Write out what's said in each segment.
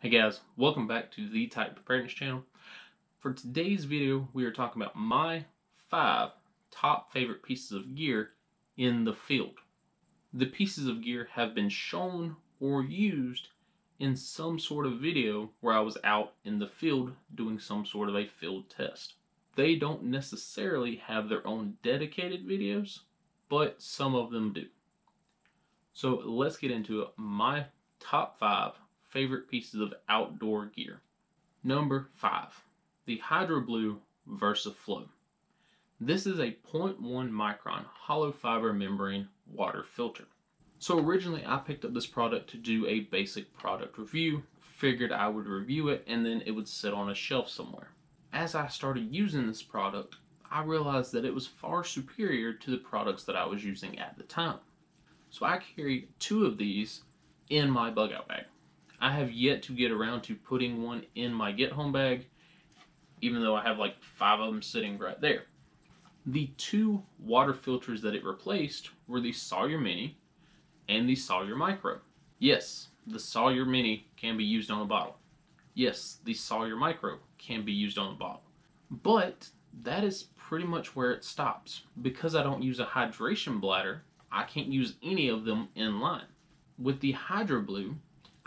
Hey guys, welcome back to the Type Preparedness channel. For today's video, we are talking about my 5 top favorite pieces of gear in the field. The pieces of gear have been shown or used in some sort of video where I was out in the field doing some sort of a field test. They don't necessarily have their own dedicated videos, but some of them do. So let's get into it. My top 5 favorite pieces of outdoor gear. Number 5, the Hydro Blue Versaflow. This is a 0.1 micron hollow fiber membrane water filter. So originally I picked up this product to do a basic product review, figured I would review it and then it would sit on a shelf somewhere. As I started using this product, I realized that it was far superior to the products that I was using at the time. So I carry 2 of these in my bug out bag. I have yet to get around to putting one in my get home bag, even though I have like 5 of them sitting right there. The 2 water filters that it replaced were the Sawyer Mini and the Sawyer Micro. Yes, the Sawyer Mini can be used on a bottle. Yes, the Sawyer Micro can be used on a bottle. But that is pretty much where it stops. Because I don't use a hydration bladder, I can't use any of them in line. With the Hydro Blue,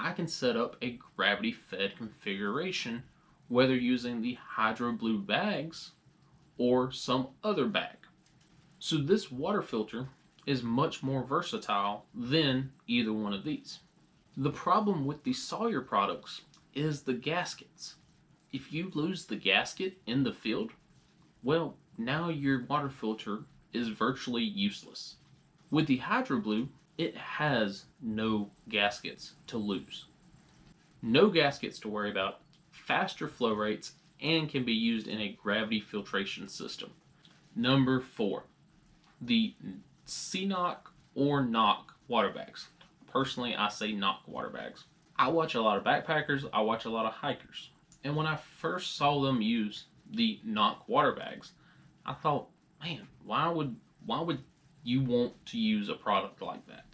I can set up a gravity-fed configuration, whether using the Hydro Blue bags or some other bag. So this water filter is much more versatile than either one of these. The problem with the Sawyer products is the gaskets. If you lose the gasket in the field, well, now your water filter is virtually useless. With the Hydro Blue, it has no gaskets to lose. No gaskets to worry about, faster flow rates, and can be used in a gravity filtration system. Number 4, the CNOC or NOC water bags. Personally, I say NOC water bags. I watch a lot of backpackers, I watch a lot of hikers. And when I first saw them use the NOC water bags, I thought, man, why would you want to use a product like that?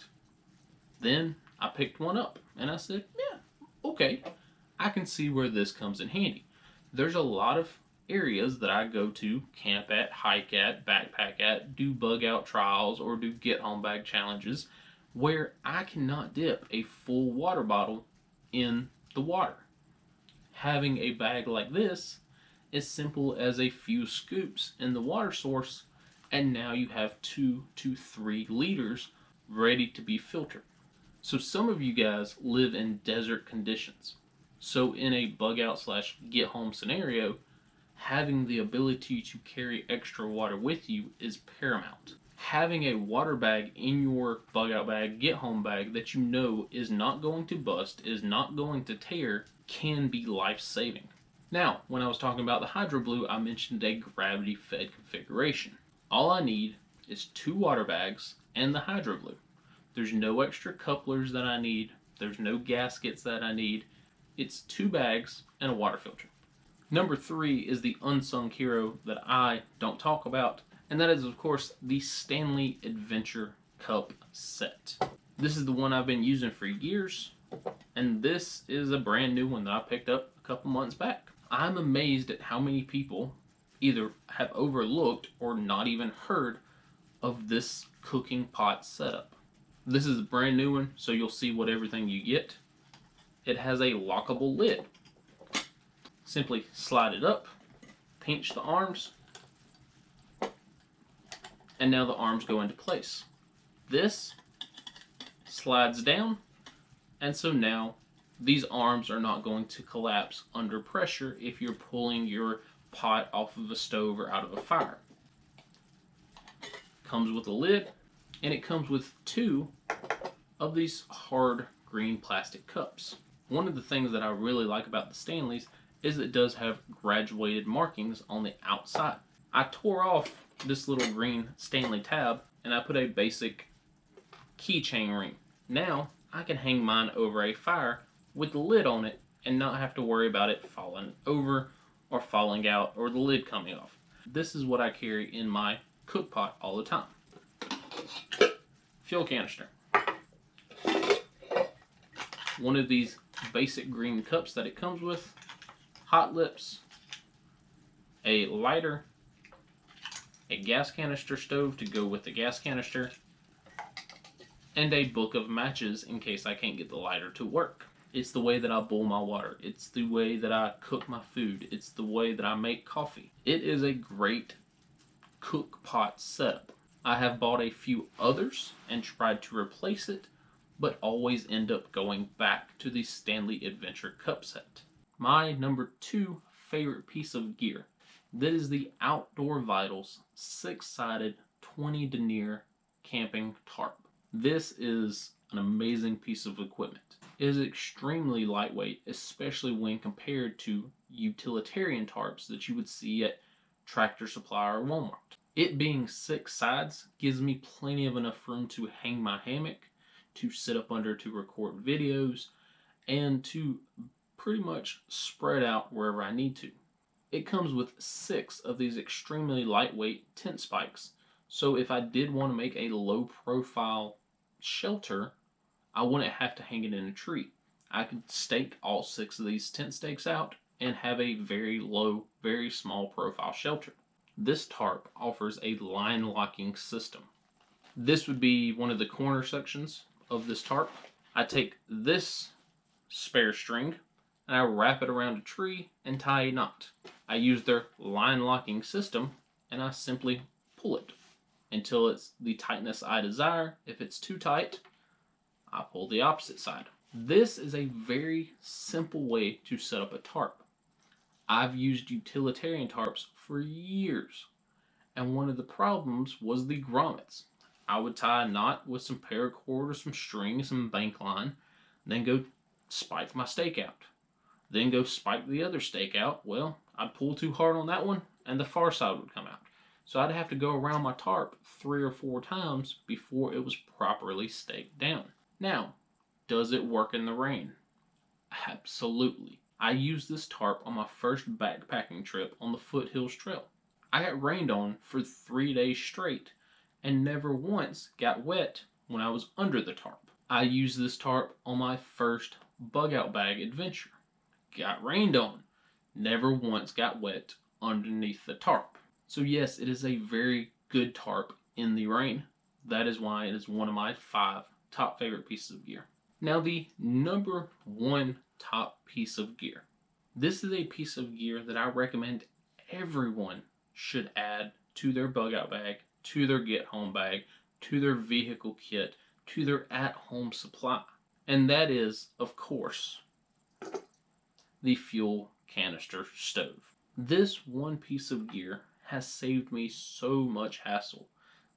Then I picked one up and I said, yeah, okay, I can see where this comes in handy. There's a lot of areas that I go to camp at, hike at, backpack at, do bug out trials, or do get home bag challenges where I cannot dip a full water bottle in the water. Having a bag like this is simple as a few scoops in the water source, and now you have 2 to 3 liters ready to be filtered. So some of you guys live in desert conditions. So in a bug out / get home scenario, having the ability to carry extra water with you is paramount. Having a water bag in your bug out bag, get home bag that you know is not going to bust, is not going to tear, can be life saving. Now, when I was talking about the Hydro Blue, I mentioned a gravity fed configuration. All I need is 2 water bags and the Hydro Blue. There's no extra couplers that I need. There's no gaskets that I need. It's 2 bags and a water filter. Number 3 is the unsung hero that I don't talk about, and that is, of course, the Stanley Adventure Cup Set. This is the one I've been using for years, and this is a brand new one that I picked up a couple months back. I'm amazed at how many people either have overlooked or not even heard of this cooking pot setup. This is a brand new one, so you'll see what everything you get. It has a lockable lid. Simply slide it up, pinch the arms, and now the arms go into place. This slides down, and so now these arms are not going to collapse under pressure if you're pulling your pot off of a stove or out of a fire. Comes with a lid, and it comes with 2 of these hard green plastic cups. One of the things that I really like about the Stanleys is it does have graduated markings on the outside. I tore off this little green Stanley tab and I put a basic keychain ring. Now I can hang mine over a fire with the lid on it and not have to worry about it falling over or falling out or the lid coming off. This is what I carry in my cook pot all the time. Fuel canister. One of these basic green cups that it comes with, hot lips, a lighter, a gas canister stove to go with the gas canister, and a book of matches in case I can't get the lighter to work. It's the way that I boil my water. It's the way that I cook my food. It's the way that I make coffee. It is a great cook pot setup. I have bought a few others and tried to replace it, but always end up going back to the Stanley Adventure Cup Set. My number 2 favorite piece of gear. That is the Outdoor Vitals 6-sided 20 denier camping tarp. This is an amazing piece of equipment. It is extremely lightweight, especially when compared to utilitarian tarps that you would see at Tractor Supply or Walmart. It being 6 sides gives me plenty of enough room to hang my hammock, to sit up under to record videos, and to pretty much spread out wherever I need to. It comes with 6 of these extremely lightweight tent spikes, so if I did want to make a low profile shelter, I wouldn't have to hang it in a tree. I could stake all 6 of these tent stakes out and have a very low, very small profile shelter. This tarp offers a line locking system. This would be one of the corner sections of this tarp. I take this spare string and I wrap it around a tree and tie a knot. I use their line locking system and I simply pull it until it's the tightness I desire. If it's too tight, I pull the opposite side. This is a very simple way to set up a tarp. I've used utilitarian tarps for years, and one of the problems was the grommets. I would tie a knot with some paracord or some string, some bank line, then go spike my stake out. Then go spike the other stake out. Well, I'd pull too hard on that one, and the far side would come out. So I'd have to go around my tarp 3 or 4 times before it was properly staked down. Now, does it work in the rain? Absolutely. I used this tarp on my first backpacking trip on the Foothills Trail. I got rained on for 3 days straight and never once got wet when I was under the tarp. I used this tarp on my first bug out bag adventure. Got rained on, never once got wet underneath the tarp. So yes, it is a very good tarp in the rain. That is why it is one of my 5 top favorite pieces of gear. Now the number 1 top piece of gear. This is a piece of gear that I recommend everyone should add to their bug out bag, to their get home bag, to their vehicle kit, to their at home supply. And that is, of course, the fuel canister stove. This one piece of gear has saved me so much hassle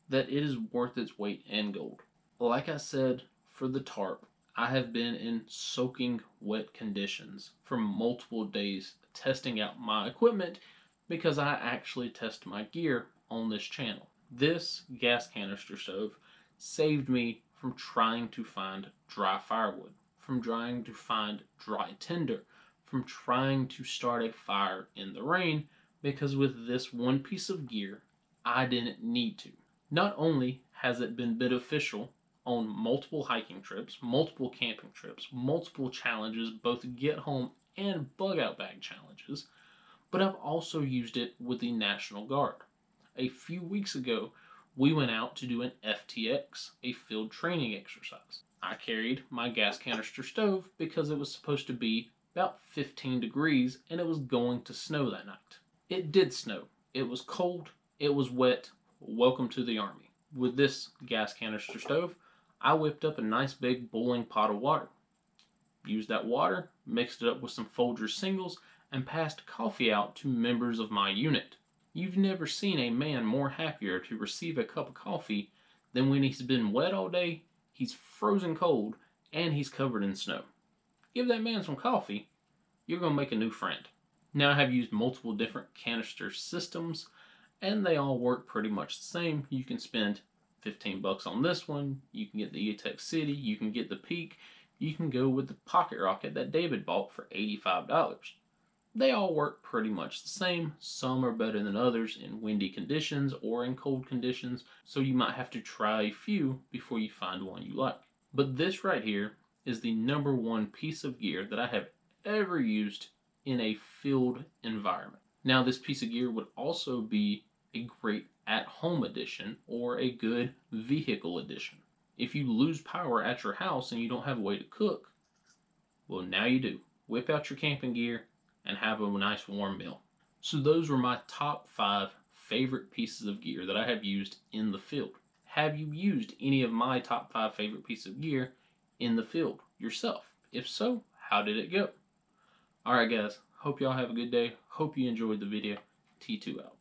that it is worth its weight in gold. Like I said, for the tarp, I have been in soaking wet conditions for multiple days testing out my equipment because I actually test my gear on this channel. This gas canister stove saved me from trying to find dry firewood, from trying to find dry tinder, from trying to start a fire in the rain, because with this one piece of gear, I didn't need to. Not only has it been beneficial on multiple hiking trips, multiple camping trips, multiple challenges, both get home and bug out bag challenges, but I've also used it with the National Guard. A few weeks ago, we went out to do an FTX, a field training exercise. I carried my gas canister stove because it was supposed to be about 15 degrees and it was going to snow that night. It did snow. It was cold. It was wet. Welcome to the Army. With this gas canister stove, I whipped up a nice big boiling pot of water. Used that water, mixed it up with some Folgers singles, and passed coffee out to members of my unit. You've never seen a man more happier to receive a cup of coffee than when he's been wet all day, he's frozen cold, and he's covered in snow. Give that man some coffee, you're going to make a new friend. Now I have used multiple different canister systems, and they all work pretty much the same. You can spend $15 on this one, you can get the E-Tech City, you can get the Peak, you can go with the Pocket Rocket that David bought for $85. They all work pretty much the same. Some are better than others in windy conditions or in cold conditions, so you might have to try a few before you find one you like. But this right here is the #1 piece of gear that I have ever used in a field environment. Now, this piece of gear would also be a great at-home addition or a good vehicle addition. If you lose power at your house and you don't have a way to cook, well, now you do. Whip out your camping gear and have a nice warm meal. So those were my top 5 favorite pieces of gear that I have used in the field. Have you used any of my top 5 favorite pieces of gear in the field yourself? If so, how did it go? Alright guys, hope y'all have a good day. Hope you enjoyed the video. T2 out.